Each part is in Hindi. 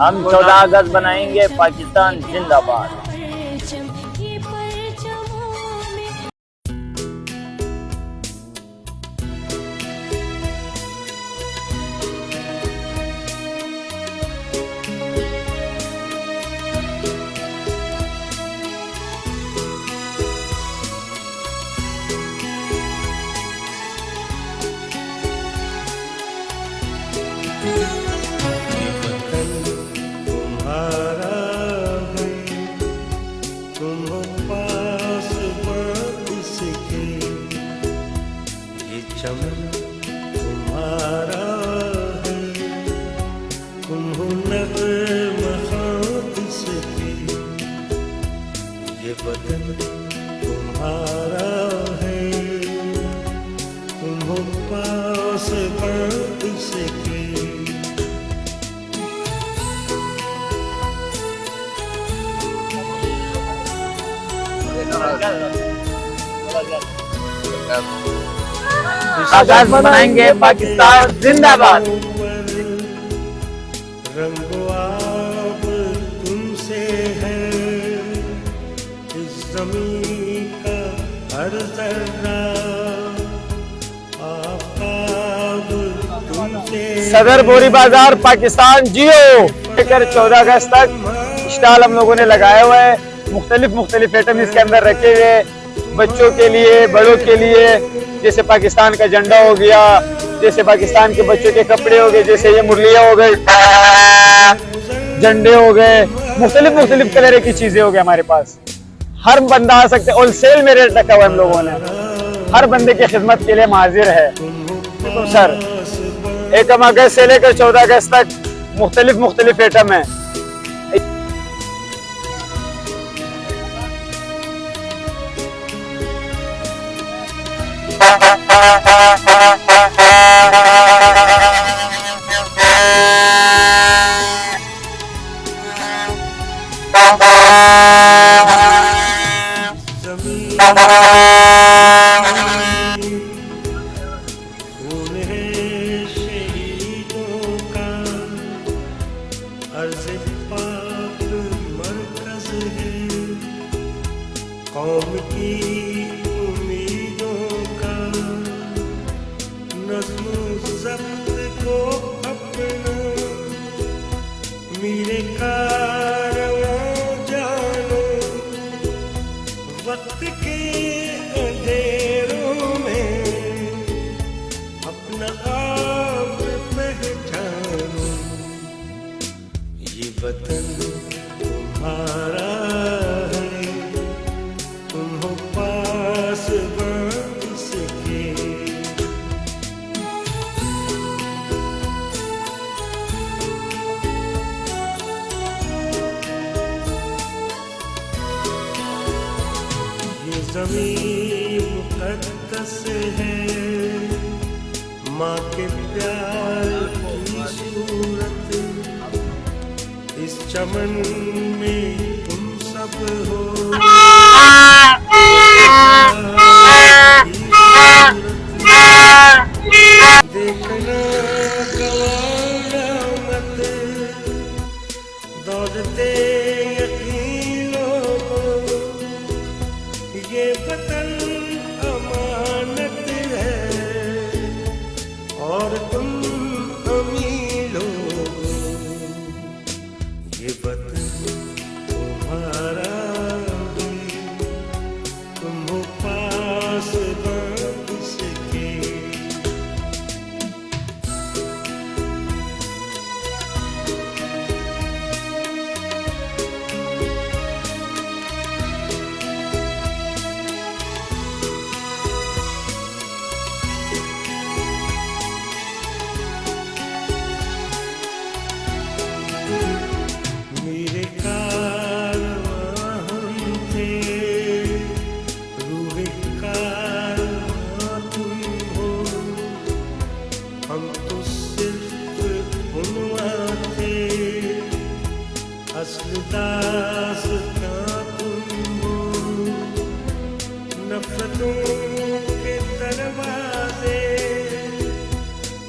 हम 14 अगस्त बनाएंगे पाकिस्तान जिंदाबाद। चमन तुम्हारा है, तुम हो नग़्मा इसकी, ये वतन तुम्हारा है, तुम हो पास इसकी। अगस्त बनाएंगे पाकिस्तान जिंदाबाद। रंगो आप तुमसे है, इस ज़मीन का हर ज़र्रा, आफ़ताब तुमसे। सदर बोरी बाजार पाकिस्तान जियो लेकर 14 अगस्त तक स्टॉल हम लोगों ने लगाए हुए हैं। मुख्तलिफ आइटम इसके अंदर रखे हुए, बच्चों के लिए, बड़ों के लिए, जैसे पाकिस्तान का झंडा हो गया, जैसे पाकिस्तान के बच्चों के कपड़े हो गए, जैसे ये मुरलियाँ हो गए, झंडे हो गए, मुख्तलिफ कलर की चीजें हो गई हमारे पास। हर बंदा आ सकते, होलसेल में रेट रखा हुआ हम लोगों ने, हर बंदे की खिदमत के लिए हम हाजिर है। तो सर 1 अगस्त से लेकर 14 अगस्त तक मुख्तलिफ आइटम है। शहीदों का अर्ज़ पाक मरकज़ है, कौम की उम्मीदों का नज़्म ज़ब्त को अपना, मेरे कारवां जानो, वक्त के अंधेरों में अपना आप पहचानो, ये वतन तुम्हारा है, तुम हो पास इसके। ये ज़मीन मुक़द्दस है, माँ के प्यार की सूरत, इस चमन में तुम सब हो, देखना गवाना मत, दौड़ते यकीन लोगों, ये वतन अमानत है और तुम अमीर लोग, ये वतन तुम्हारा है, तुम हो पास इसके। मेरे कारवां हम थे, रूहे कारवां तुम हो, हम तो सिर्फ उन्वां थे, अस्ल दास्तां तुम हो, नफ़रतों के दरवाजे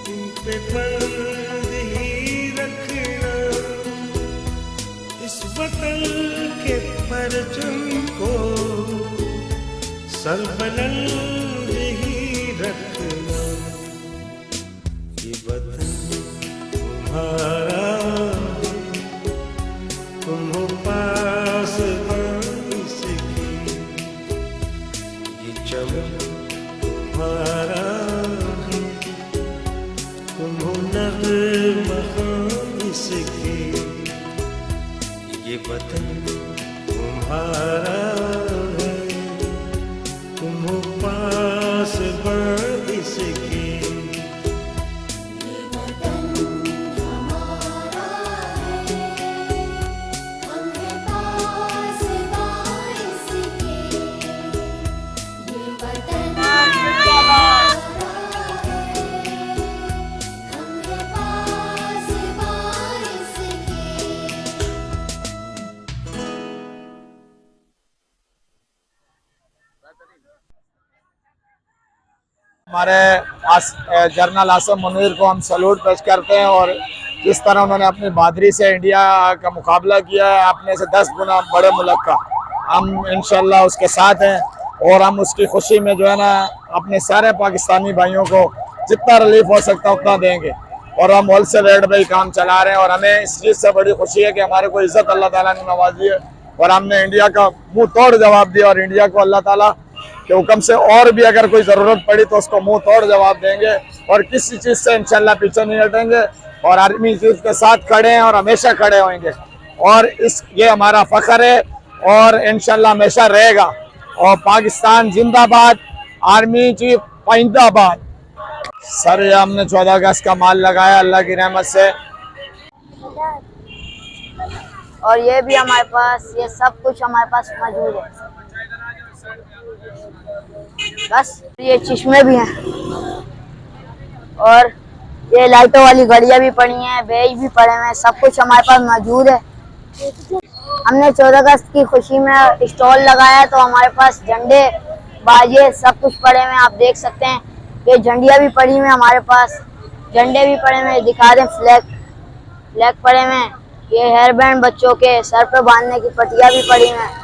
इन पे बंद ही रखना, सर बुलंद ही रखना, ये वतन तुम्हारा है, तुम हो पासबान इसकी, ये चमन तुम्हारा है, तुम हो नग़्मा इसकी, ये वतन तुम्हारा है, तुम हो पासबान इसकी। हमारे जनरल आसिम मुनीर को हम सैल्यूट पेश करते हैं, और जिस तरह उन्होंने अपनी बहादुरी से इंडिया का मुकाबला किया है अपने से 10 गुना बड़े मुल्क का, हम इंशाल्लाह उसके साथ हैं। और हम उसकी खुशी में जो है ना अपने सारे पाकिस्तानी भाइयों को जितना रिलीफ हो सकता है उतना देंगे, और हम होलसेल रेट पे ही काम चला रहे हैं। और हमें इस चीज़ से बड़ी खुशी है कि हमारे को इज्जत अल्लाह ताला ने नवाजी है, और हमने इंडिया का मुंह तोड़ जवाब दिया, और इंडिया को अल्लाह ताला के हुक्म से और भी अगर कोई ज़रूरत पड़ी तो उसको मुंह तोड़ जवाब देंगे, और किसी चीज़ से इंशाल्लाह पीछे नहीं हटेंगे, और आर्मी चीफ के साथ खड़े हैं और हमेशा खड़े होंगे। और ये हमारा फ़ख्र है और इंशाल्लाह हमेशा रहेगा। और पाकिस्तान जिंदाबाद, आर्मी चीफ पाइंदाबाद। सर ये हमने 14 अगस्त का माल लगाया अल्लाह की रहमत से, और ये भी हमारे पास, ये सब कुछ हमारे पास मौजूद है। बस ये चश्मे भी हैं, और ये लाइटों वाली घड़ियां भी पड़ी हैं, बेज भी पड़े हुए हैं, सब कुछ हमारे पास मौजूद है। हमने 14 अगस्त की खुशी में स्टॉल लगाया, तो हमारे पास झंडे, बाजे सब कुछ पड़े हुए हैं। आप देख सकते हैं ये झंडियाँ भी पड़ी हुई हैं हमारे पास, झंडे भी पड़े हुए हैं, दिखा दें फ्लैग पड़े हुए हैं। ये हेयर बैंड बच्चों के सर पे बांधने की पट्टियाँ भी पड़ी हुई हैं।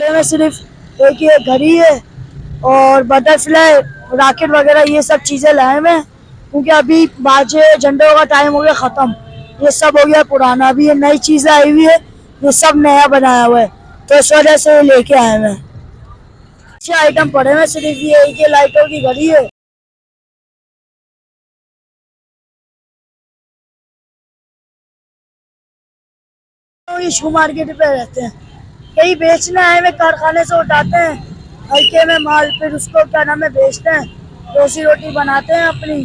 में सिर्फ एक ये घड़ी है और बटरफ्लाई, रॉकेट वगैरह ये सब चीजें लाए हुए हैं, क्योंकि अभी बाजे झंडों का टाइम हो गया खत्म, ये सब हो गया पुराना। अभी ये नई चीजें आई हुई है, ये सब नया बनाया हुआ है, तो इस वजह से लेके आए हुए हैं। अच्छे आइटम पड़े हुए, सिर्फ ये एक ये लाइटों की घड़ी है। ये शू मार्केट पे रहते हैं, कहीं बेचने आए हुए, कारखाने से उठाते हैं हल्के में माल, फिर उसको क्या नाम है बेचते हैं, रोजी रोटी बनाते हैं अपनी।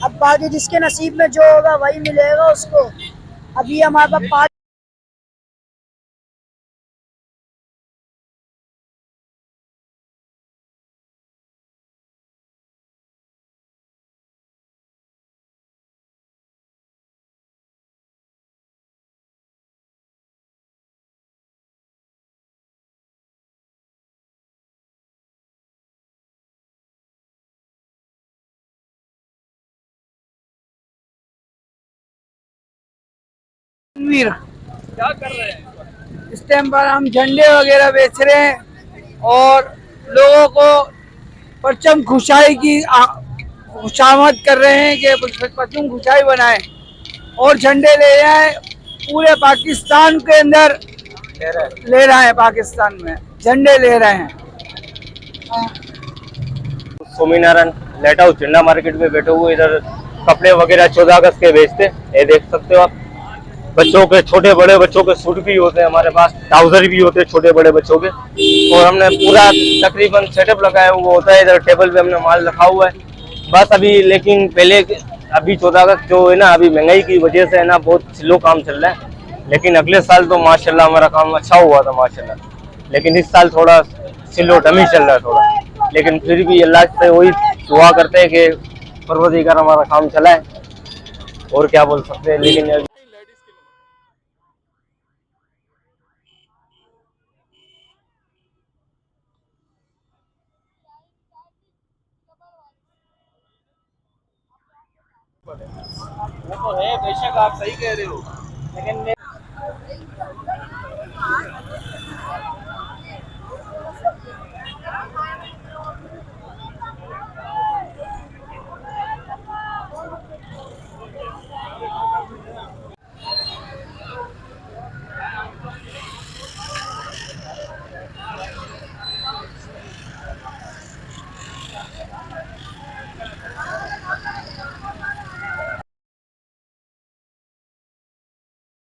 अब बाकी जिसके नसीब में जो होगा वही मिलेगा उसको। अभी हमारे पास रणवीर, क्या कर रहे हैं? इस टाइम पर हम झंडे वगैरह बेच रहे हैं और लोगों को परचम खुशाई की खुशामद कर रहे हैं कि परचम खुशाई बनाए और झंडे ले जाए पूरे पाकिस्तान के अंदर ले रहे हैं, पाकिस्तान में झंडे ले रहे हैं। स्वामीनारायण लाइट हाउस झंडा मार्केट में बैठे हुए, इधर कपड़े वगैरह 14 अगस्त के बेचते, ये देख सकते हो आप। बच्चों के, छोटे बड़े बच्चों के सूट भी होते हैं हमारे पास, ट्राउजर भी होते हैं छोटे बड़े बच्चों के, और हमने पूरा तकरीबन सेटअप लगाया हुआ होता है। इधर टेबल पे हमने माल रखा हुआ है बस अभी, लेकिन पहले अभी 14 अगस्त जो है ना, अभी महंगाई की वजह से है ना, बहुत स्लो काम चल रहा है। लेकिन अगले साल तो माशाल्लाह हमारा काम अच्छा हुआ था माशाल्लाह, लेकिन इस साल थोड़ा स्लो डमी चल रहा है थोड़ा, लेकिन फिर भी अल्लाह से वही दुआ करते हैं कि परवरदिगार हमारा काम चला है, और क्या बोल सकते हैं। लेकिन वो तो है, बेशक आप सही कह रहे हो, लेकिन